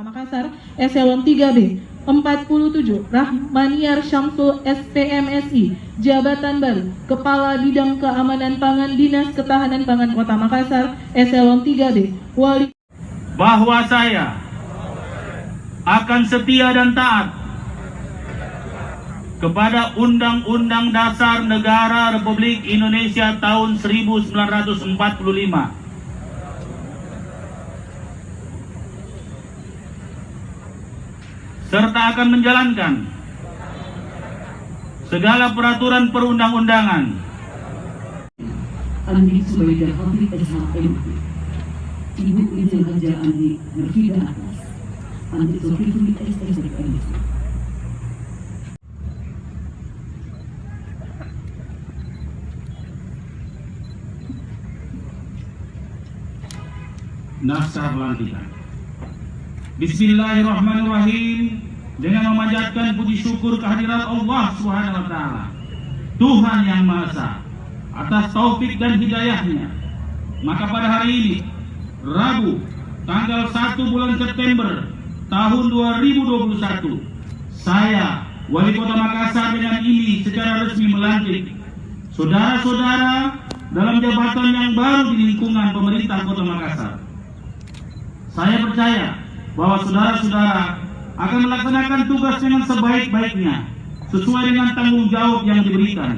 Kota Makassar, Eselon 3B 47, Rahmaniar Syamsul SPMSI, Jabatan Baru, Kepala Bidang Keamanan Pangan Dinas Ketahanan Pangan Kota Makassar, Eselon 3B, Wali. Bahwa saya akan setia dan taat kepada Undang-Undang Dasar Negara Republik Indonesia tahun 1945 serta akan menjalankan segala peraturan perundang-undangan Andi Subaida Hafid SHM, Ibu Ijil Haja Andi Nurfida Atas, Andi Zulkifli SSM. Naskah pelantikan. Bismillahirrahmanirrahim. Dengan memanjatkan puji syukur kehadirat Allah Subhanahu wa taala, Tuhan yang Maha Esa, atas taufik dan hidayahnya, maka pada hari ini, Rabu, tanggal 1 bulan September tahun 2021, saya, Wali Kota Makassar dengan ini secara resmi melantik saudara-saudara dalam jabatan yang baru di lingkungan pemerintah Kota Makassar. Saya percaya bahwa saudara-saudara akan melaksanakan tugas dengan sebaik-baiknya sesuai dengan tanggung jawab yang diberikan.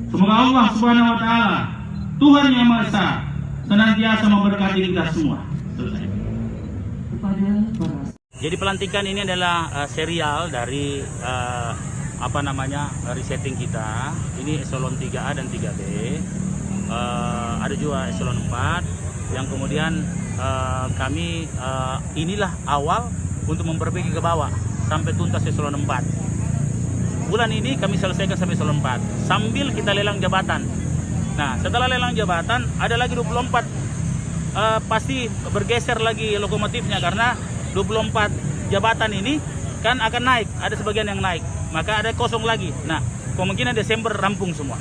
Semoga Allah Subhanahu wa taala, Tuhan yang Maha Esa, senantiasa memberkati kita semua. Selesai. Jadi pelantikan ini adalah serial dari resetting kita. Ini eselon 3A dan 3B. Ada juga eselon 4 yang kemudian kami inilah awal untuk memperbaiki ke bawah sampai tuntas eselon 4. Bulan ini kami selesaikan sampai eselon 4 sambil kita lelang jabatan. Nah, setelah lelang jabatan ada lagi 24, pasti bergeser lagi lokomotifnya karena 24 jabatan ini kan akan naik, ada sebagian yang naik, maka ada kosong lagi. Nah, kemungkinan Desember rampung semua.